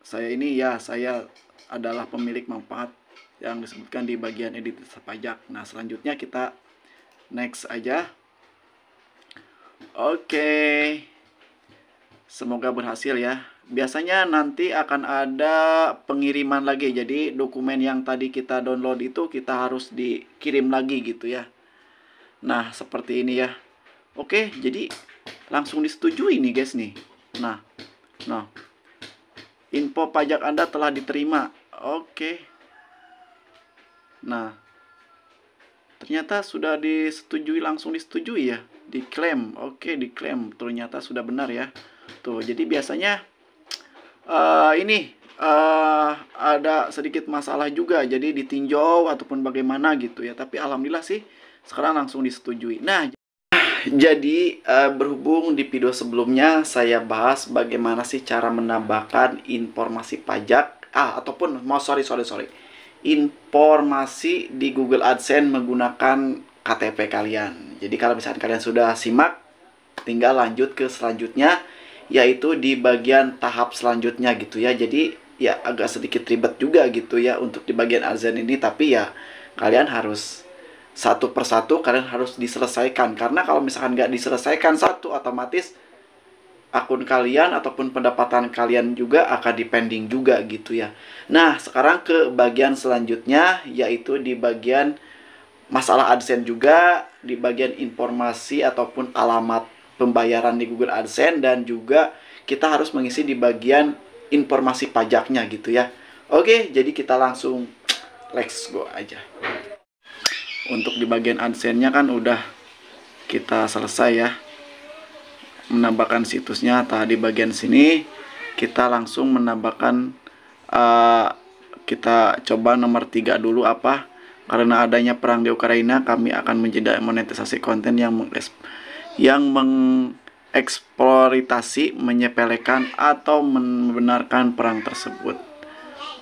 saya ini ya, saya adalah pemilik manfaat yang disebutkan di bagian identitas pajak. Nah, selanjutnya kita next aja. Oke. Semoga berhasil ya. Biasanya nanti akan ada pengiriman lagi. Jadi dokumen yang tadi kita download itu kita harus dikirim lagi gitu ya. Nah, seperti ini ya. Oke, jadi langsung disetujui nih guys nih. Nah, info pajak Anda telah diterima. Oke. Nah, ternyata sudah disetujui, langsung disetujui ya. Diklaim. Oke, diklaim. Ternyata sudah benar ya. Tuh, jadi biasanya ada sedikit masalah juga, jadi ditinjau ataupun bagaimana gitu ya. Tapi alhamdulillah sih sekarang langsung disetujui. Nah, jadi berhubung di video sebelumnya saya bahas bagaimana sih cara menambahkan informasi pajak ataupun informasi di Google AdSense menggunakan KTP kalian. Jadi kalau misalkan kalian sudah simak, tinggal lanjut ke selanjutnya, yaitu di bagian tahap selanjutnya gitu ya. Jadi ya agak sedikit ribet juga gitu ya untuk di bagian AdSense ini, tapi ya kalian harus satu persatu kalian harus diselesaikan, karena kalau misalkan nggak diselesaikan satu, otomatis akun kalian ataupun pendapatan kalian juga akan dipending juga gitu ya. Nah, sekarang ke bagian selanjutnya, yaitu di bagian masalah AdSense juga, di bagian informasi ataupun alamat pembayaran di Google AdSense, dan juga kita harus mengisi di bagian informasi pajaknya gitu ya. Oke, jadi kita langsung let's go aja. Untuk di bagian AdSense-nya kan udah kita selesai ya, menambahkan situsnya. Di bagian sini kita langsung menambahkan, kita coba nomor 3 dulu apa. Karena adanya perang di Ukraina, kami akan menjadi monetisasi konten yang mengeksploitasi, menyepelekan, atau membenarkan perang tersebut.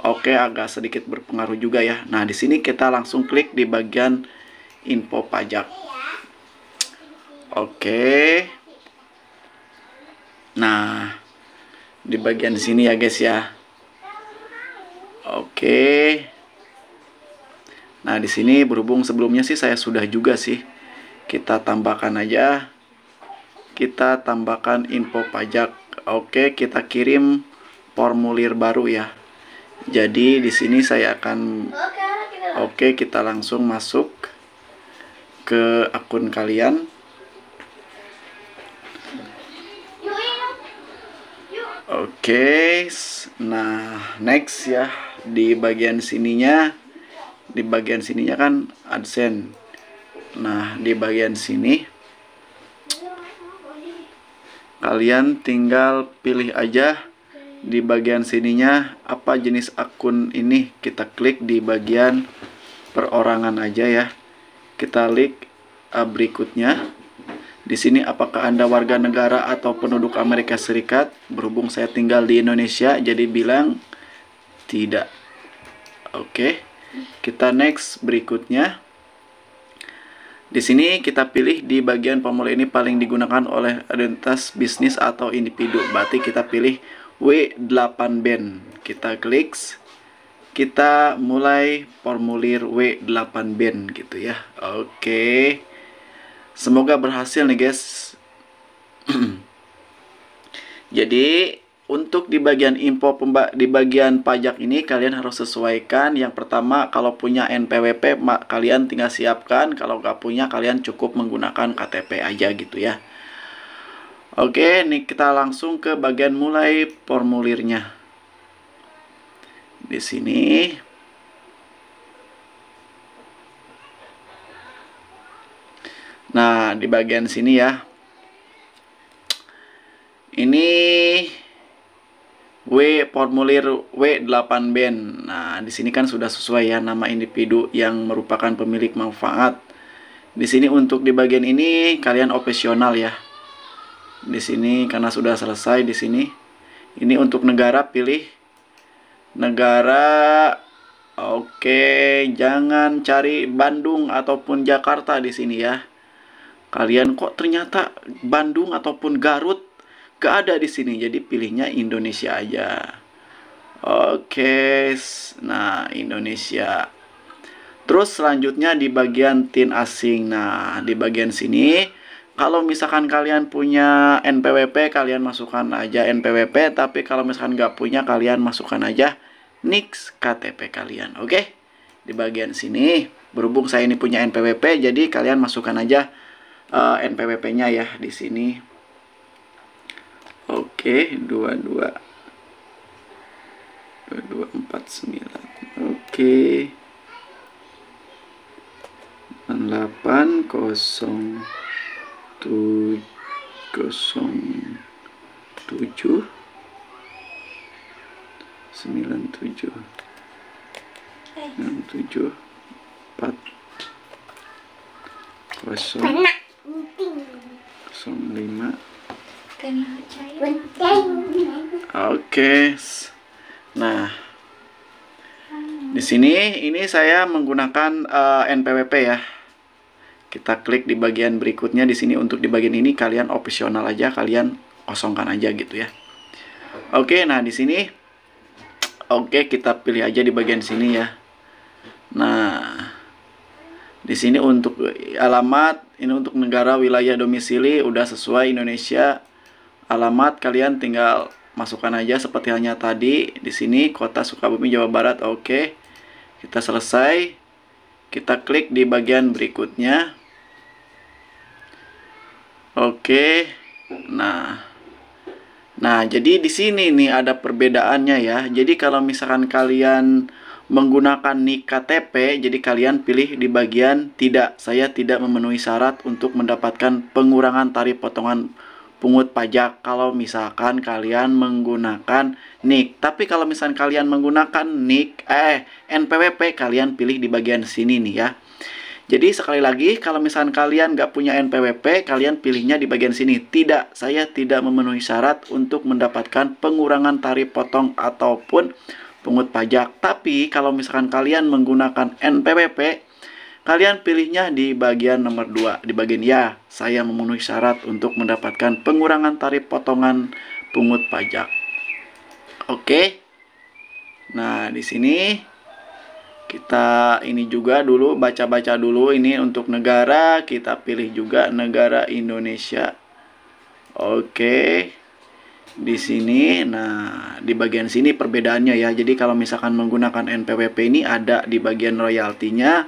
Oke, agak sedikit berpengaruh juga ya. Nah, di sini kita langsung klik di bagian info pajak. Oke. Nah, di bagian sini ya guys ya. Oke. Nah, di sini berhubung sebelumnya sih saya sudah juga sih. Kita tambahkan aja. Kita tambahkan info pajak. Oke, kita kirim formulir baru ya. Jadi di sini saya akan kita langsung masuk ke akun kalian. Oke, nah next ya, di bagian sininya kan AdSense. Nah, di bagian sini kalian tinggal pilih aja di bagian sininya apa jenis akun ini. Kita klik di bagian perorangan aja ya. Kita klik berikutnya. Di sini apakah Anda warga negara atau penduduk Amerika Serikat? Berhubung saya tinggal di Indonesia, jadi bilang tidak. Oke. Kita next berikutnya. Di sini kita pilih di bagian formulir ini paling digunakan oleh identitas bisnis atau individu. Berarti kita pilih W8BEN. Kita klik. Kita mulai formulir W8BEN gitu ya. Oke. Semoga berhasil nih guys. Jadi untuk di bagian info di bagian pajak ini kalian harus sesuaikan. Yang pertama, kalau punya NPWP kalian tinggal siapkan. Kalau nggak punya, kalian cukup menggunakan KTP aja gitu ya. Oke, nih kita langsung ke bagian mulai formulirnya. Di sini nah, di bagian sini ya. Ini formulir W8BEN. Nah, di sini kan sudah sesuai ya, nama individu yang merupakan pemilik manfaat. Di sini untuk di bagian ini kalian opsional ya. Di sini karena sudah selesai di sini. Ini untuk negara, pilih negara. Oke, jangan cari Bandung ataupun Jakarta di sini ya. Kalian kok ternyata Bandung ataupun Garut gak ada di sini, jadi pilihnya Indonesia aja. Oke, nah Indonesia. Terus selanjutnya di bagian TIN asing. Nah, di bagian sini kalau misalkan kalian punya NPWP, kalian masukkan aja NPWP. Tapi kalau misalkan nggak punya, kalian masukkan aja NIK KTP kalian. Oke? Di bagian sini, berhubung saya ini punya NPWP, jadi kalian masukkan aja NPWP-nya ya di sini. Oke, 2249. Oke. 80707 97 67 4 0 05. Oke. Nah, di sini ini saya menggunakan NPWP ya. Kita klik di bagian berikutnya. Di sini untuk di bagian ini kalian opsional aja, kalian kosongkan aja gitu ya. Oke, nah di sini oke, kita pilih aja di bagian sini ya. Nah, di sini untuk alamat, ini untuk negara, wilayah, domisili udah sesuai Indonesia. Alamat kalian tinggal masukkan aja seperti halnya tadi. Di sini kota Sukabumi, Jawa Barat. Oke. Kita selesai. Kita klik di bagian berikutnya. Oke. Nah, jadi di sini nih ada perbedaannya ya. Jadi kalau misalkan kalian menggunakan NIK KTP, jadi kalian pilih di bagian tidak. Saya tidak memenuhi syarat untuk mendapatkan pengurangan tarif potongan pungut pajak kalau misalkan kalian menggunakan NIK. Tapi kalau misalkan kalian menggunakan NIK NPWP, kalian pilih di bagian sini nih ya. Jadi sekali lagi, kalau misalkan kalian nggak punya NPWP, kalian pilihnya di bagian sini. Tidak, saya tidak memenuhi syarat untuk mendapatkan pengurangan tarif potong ataupun pungut pajak. Tapi kalau misalkan kalian menggunakan NPWP, kalian pilihnya di bagian nomor 2. Di bagian ya, saya memenuhi syarat untuk mendapatkan pengurangan tarif potongan pungut pajak. Oke. Nah, di sini kita ini juga dulu baca-baca dulu. Ini untuk negara, kita pilih juga negara Indonesia. Oke. Di sini, nah di bagian sini perbedaannya ya. Jadi kalau misalkan menggunakan NPWP ini ada di bagian royaltinya.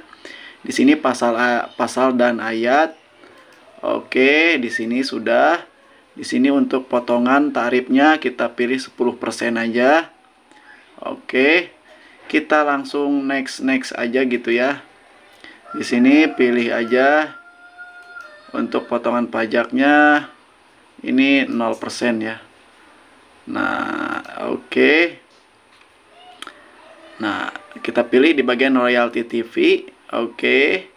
Di sini pasal dan ayat. Oke, di sini sudah. Di sini untuk potongan tarifnya kita pilih 10% aja. Oke. Kita langsung next aja gitu ya. Di sini pilih aja untuk potongan pajaknya ini 0% ya. Nah, oke. Nah, kita pilih di bagian royalty TV. Oke.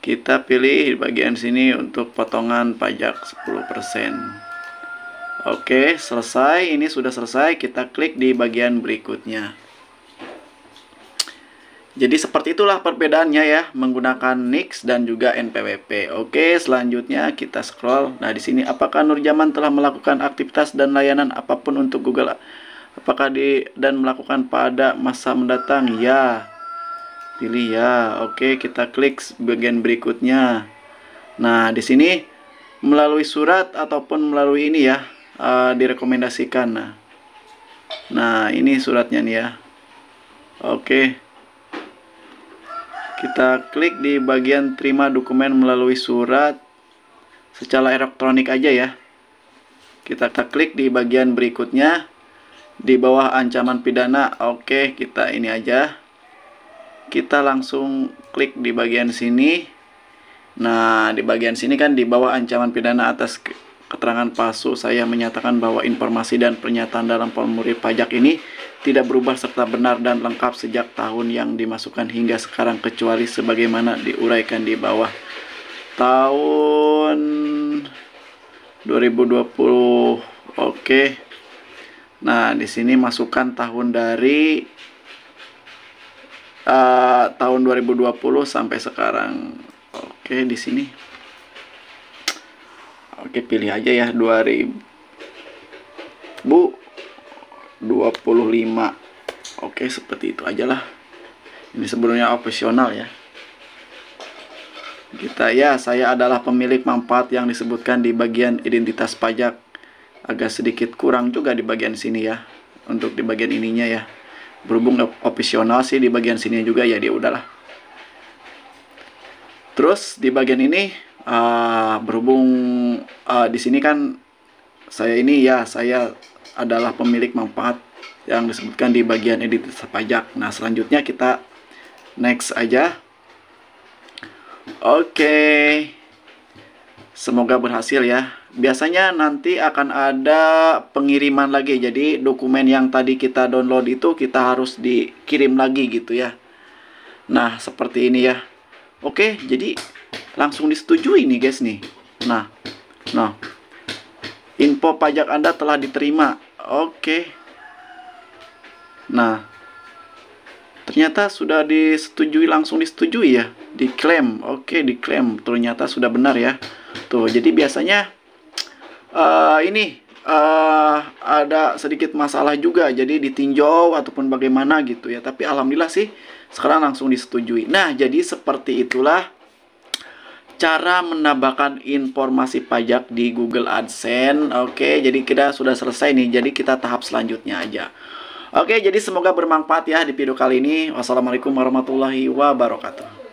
Kita pilih di bagian sini untuk potongan pajak 10%. Oke, selesai. Ini sudah selesai. Kita klik di bagian berikutnya. Jadi seperti itulah perbedaannya ya menggunakan NIK dan juga NPWP. Oke, selanjutnya kita scroll. Nah, di sini apakah Nurjaman telah melakukan aktivitas dan layanan apapun untuk Google? Apakah dan melakukan pada masa mendatang? Ya. Pilih ya. Oke, kita klik bagian berikutnya. Nah, di sini melalui surat ataupun melalui ini ya, direkomendasikan. Nah, ini suratnya nih ya. Oke. Kita klik di bagian terima dokumen melalui surat secara elektronik aja ya. Kita klik di bagian berikutnya di bawah ancaman pidana. Oke, kita ini aja. Kita langsung klik di bagian sini. Nah, di bagian sini kan di bawah ancaman pidana atas keterangan palsu, saya menyatakan bahwa informasi dan pernyataan dalam formulir pajak ini tidak berubah serta benar dan lengkap sejak tahun yang dimasukkan hingga sekarang kecuali sebagaimana diuraikan di bawah. Tahun 2020. Oke. Nah, di sini masukkan tahun dari tahun 2020 sampai sekarang. Oke, di sini. Oke, pilih aja ya 2020. 25. Oke, seperti itu aja lah. Ini sebenarnya opsional ya. Saya adalah pemilik manfaat yang disebutkan di bagian identitas pajak. Agak sedikit kurang juga di bagian sini ya. Untuk di bagian ininya ya. Berhubung opsional sih di bagian sini juga ya, dia udahlah. Terus di bagian ini berhubung di sini kan saya adalah pemilik manfaat yang disebutkan di bagian identitas pajak. Nah, selanjutnya kita next aja. Oke. Semoga berhasil ya. Biasanya nanti akan ada pengiriman lagi. Jadi dokumen yang tadi kita download itu kita harus dikirim lagi gitu ya. Nah, seperti ini ya. Oke, jadi langsung disetujui nih guys nih. Nah, info pajak Anda telah diterima. Oke. Nah, ternyata sudah disetujui, langsung disetujui ya. Diklaim. Oke, diklaim. Ternyata sudah benar ya. Tuh, jadi biasanya ada sedikit masalah juga. Jadi ditinjau ataupun bagaimana gitu ya. Tapi alhamdulillah sih sekarang langsung disetujui. Nah, jadi seperti itulah cara menambahkan informasi pajak di Google AdSense. Oke, jadi kita sudah selesai nih. Jadi kita tahap selanjutnya aja. Oke, jadi semoga bermanfaat ya di video kali ini. Wassalamualaikum warahmatullahi wabarakatuh.